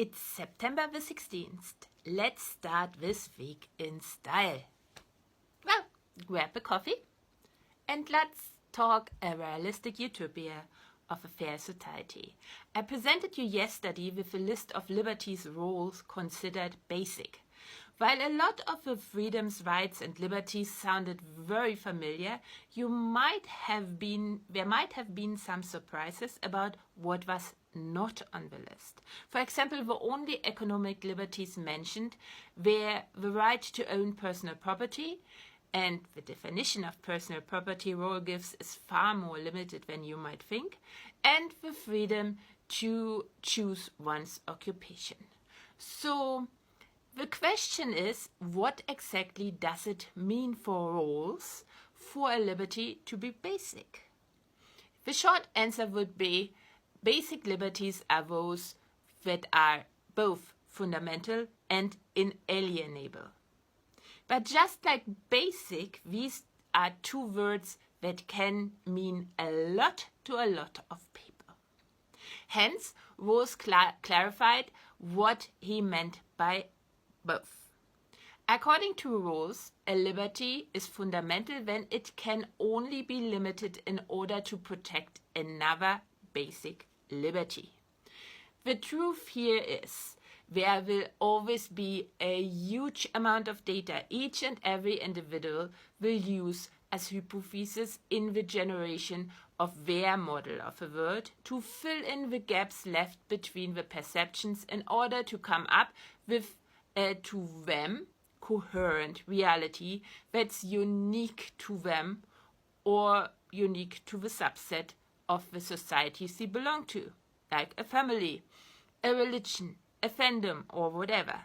It's September the 16th. Let's start this week in style. Well, grab a coffee and let's talk a realistic utopia of a fair society. I presented you yesterday with a list of liberties roles considered basic. While a lot of the freedoms, rights and liberties sounded very familiar, there might have been some surprises about what was not on the list. For example, the only economic liberties mentioned were the right to own personal property, and the definition of personal property role gives is far more limited than you might think, and the freedom to choose one's occupation. So, the question is, what exactly does it mean for roles for a liberty to be basic? The short answer would be, basic liberties are those that are both fundamental and inalienable. But just like basic, these are two words that can mean a lot to a lot of people. Hence, Rawls clarified what he meant by both. According to Rawls, a liberty is fundamental when it can only be limited in order to protect another basic liberty. The truth here is, there will always be a huge amount of data each and every individual will use as hypothesis in the generation of their model of the world to fill in the gaps left between the perceptions in order to come up with a to them coherent reality that's unique to them or unique to the subset of the societies they belong to, like a family, a religion, a fandom, or whatever.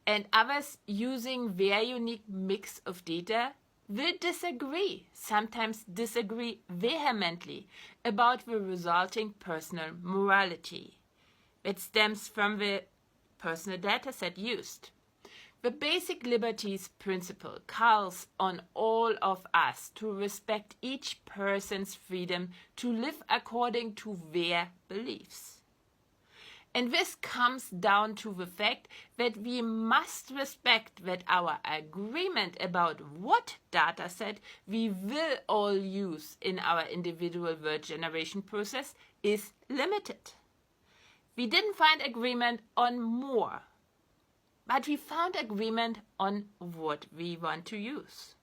And others using their unique mix of data will disagree, sometimes disagree vehemently, about the resulting personal morality that stems from the personal data set used. The basic liberties principle calls on all of us to respect each person's freedom to live according to their beliefs. And this comes down to the fact that we must respect that our agreement about what dataset we will all use in our individual word generation process is limited. We didn't find agreement on more, but we found agreement on what we want to use.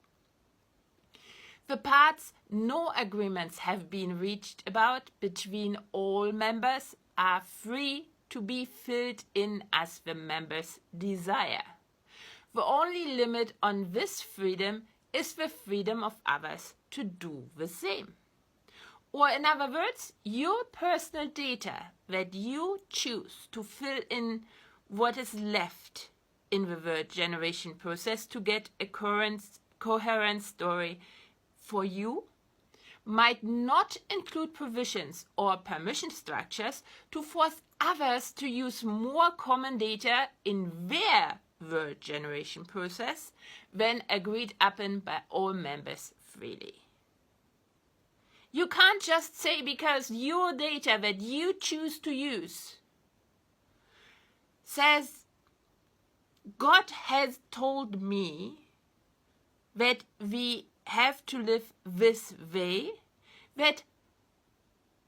The parts no agreements have been reached about between all members are free to be filled in as the members desire. The only limit on this freedom is the freedom of others to do the same. Or in other words, your personal data that you choose to fill in what is left in the word generation process to get a coherent story for you might not include provisions or permission structures to force others to use more common data in their word generation process than agreed upon by all members freely. You can't just say because your data that you choose to use says God has told me that we have to live this way, that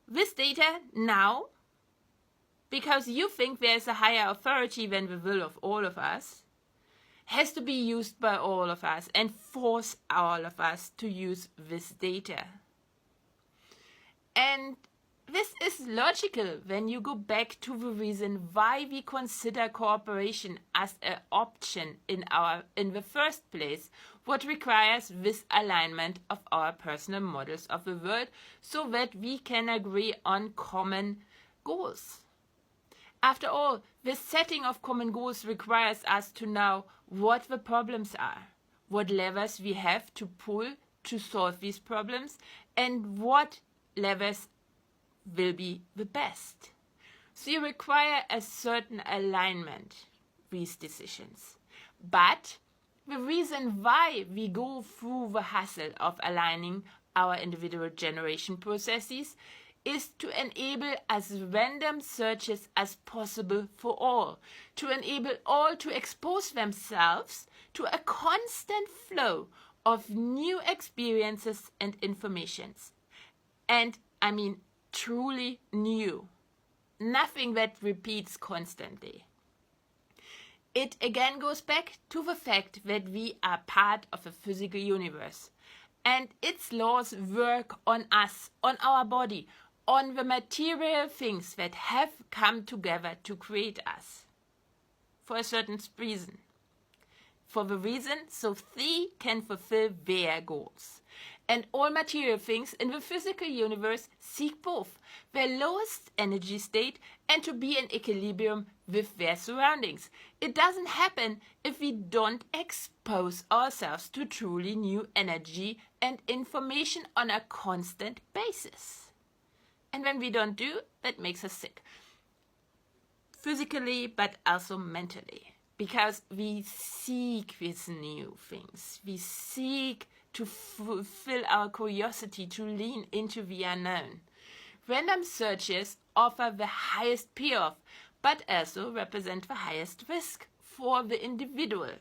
this data now, because you think there's a higher authority than the will of all of us, has to be used by all of us and force all of us to use this data. And this is logical when you go back to the reason why we consider cooperation as an option in the first place, what requires this alignment of our personal models of the world so that we can agree on common goals. After all, the setting of common goals requires us to know what the problems are, what levers we have to pull to solve these problems, and what levers will be the best. So you require a certain alignment, these decisions. But the reason why we go through the hassle of aligning our individual generation processes is to enable as random searches as possible for all, to enable all to expose themselves to a constant flow of new experiences and informations. And I mean truly new. Nothing that repeats constantly. It again goes back to the fact that we are part of a physical universe. And its laws work on us, on our body, on the material things that have come together to create us. For a certain reason. For the reason so they can fulfill their goals. And all material things in the physical universe seek both their lowest energy state and to be in equilibrium with their surroundings. It doesn't happen if we don't expose ourselves to truly new energy and information on a constant basis. And when we don't do, that makes us sick. Physically, but also mentally. Because we seek these new things. We seek to fulfill our curiosity, to lean into the unknown. Random searches offer the highest payoff, but also represent the highest risk for the individual.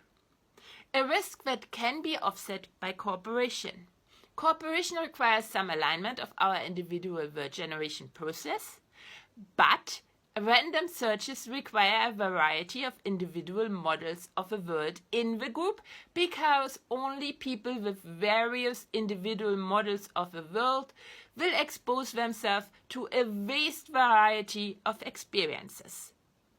A risk that can be offset by cooperation. Cooperation requires some alignment of our individual word generation process, but random searches require a variety of individual models of a world in the group because only people with various individual models of a world will expose themselves to a vast variety of experiences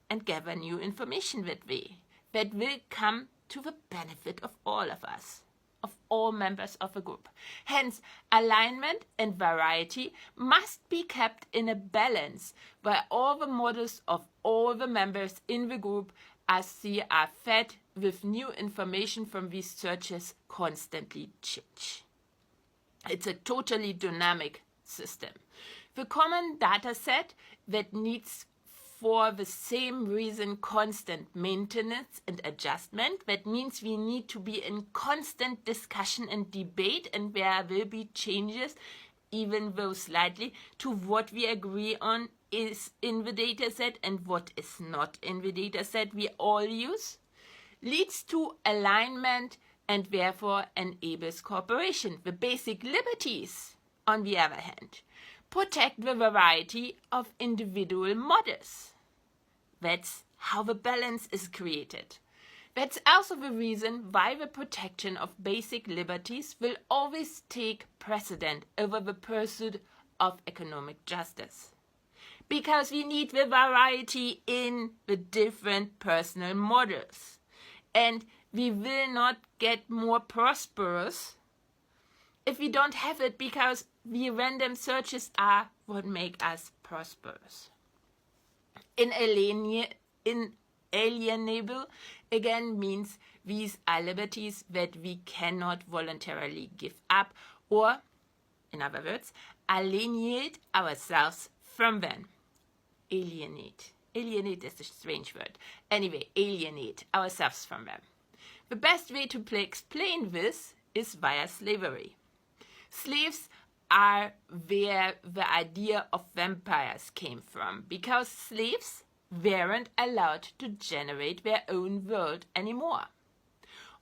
and gather new information that will come to the benefit of all of us, of all members of a group. Hence, alignment and variety must be kept in a balance where all the models of all the members in the group as they are fed with new information from these searches constantly change. It's a totally dynamic system. The common data set that needs for the same reason constant maintenance and adjustment. That means we need to be in constant discussion and debate, and there will be changes, even though slightly, to what we agree on is in the data set and what is not in the data set we all use, leads to alignment and therefore enables cooperation. The basic liberties, on the other hand, protect the variety of individual models. That's how the balance is created. That's also the reason why the protection of basic liberties will always take precedent over the pursuit of economic justice. Because we need the variety in the different personal models. And we will not get more prosperous if we don't have it, because the random searches are what make us prosperous. Inalienable again means these are liberties that we cannot voluntarily give up, or, in other words, alienate ourselves from them. Alienate. Alienate is a strange word. Anyway, alienate ourselves from them. The best way to explain this is via slavery. Slaves are where the idea of vampires came from, because slaves weren't allowed to generate their own world anymore.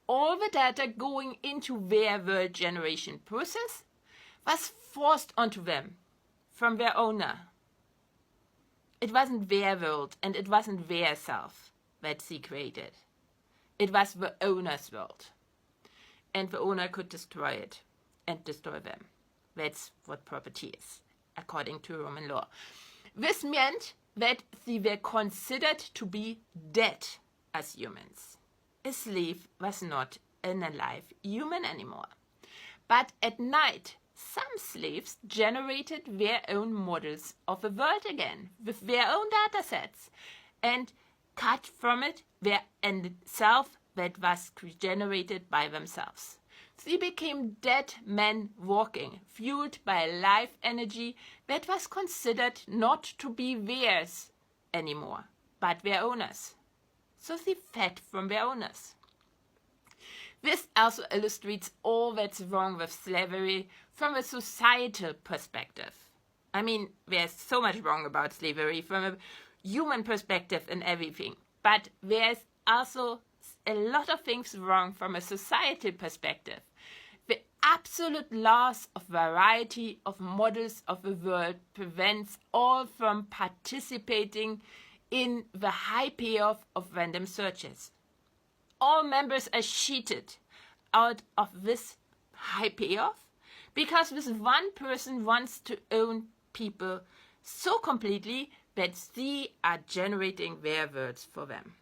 All the data going into their world generation process was forced onto them from their owner. It wasn't their world and it wasn't their self that they created. It was the owner's world. And the owner could destroy it and destroy them. That's what property is, according to Roman law. This meant that they were considered to be dead as humans. A slave was not an alive human anymore. But at night, some slaves generated their own models of the world again, with their own data sets, and cut from it their self that was generated by themselves. They became dead men walking, fueled by life energy that was considered not to be theirs anymore, but their owners. So they fed from their owners. This also illustrates all that's wrong with slavery from a societal perspective. I mean, there's so much wrong about slavery from a human perspective and everything. But there's also a lot of things wrong from a societal perspective. The absolute loss of variety of models of the world prevents all from participating in the high payoff of random searches. All members are cheated out of this high payoff because this one person wants to own people so completely that they are generating their words for them.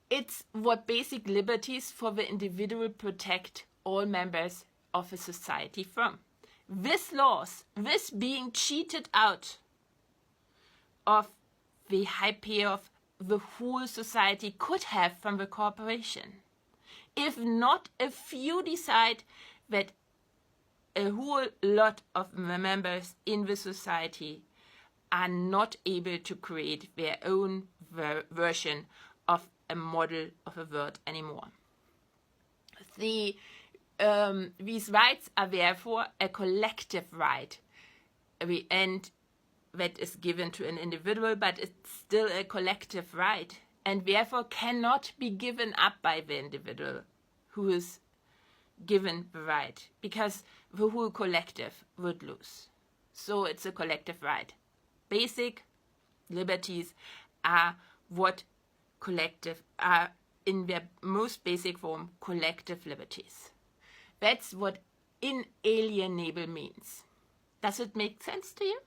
It's what basic liberties for the individual protect all members of a society from. This loss, this being cheated out of the high payoff the whole society could have from the corporation. If not a few decide that a whole lot of the members in the society are not able to create their own version of a model of a world anymore. These rights are therefore a collective right, and that is given to an individual, but it's still a collective right, and therefore cannot be given up by the individual who is given the right, because the whole collective would lose. So it's a collective right. Basic liberties are what collective are in their most basic form, collective liberties. That's what inalienable means. Does it make sense to you?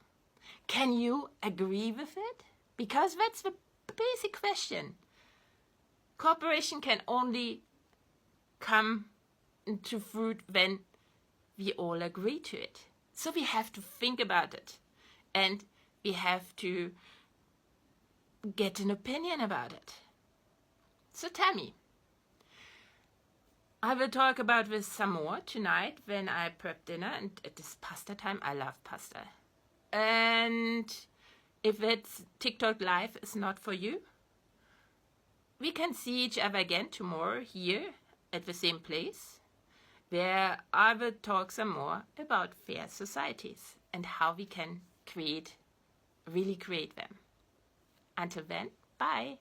Can you agree with it? Because that's the basic question. Cooperation can only come into fruit when we all agree to it. So we have to think about it, and we have to get an opinion about it. So tell me. I will talk about this some more tonight when I prep dinner, and it is pasta time. I love pasta. And if it's TikTok Live is not for you, we can see each other again tomorrow here at the same place, where I will talk some more about fair societies and how we can really create them. Until then, bye.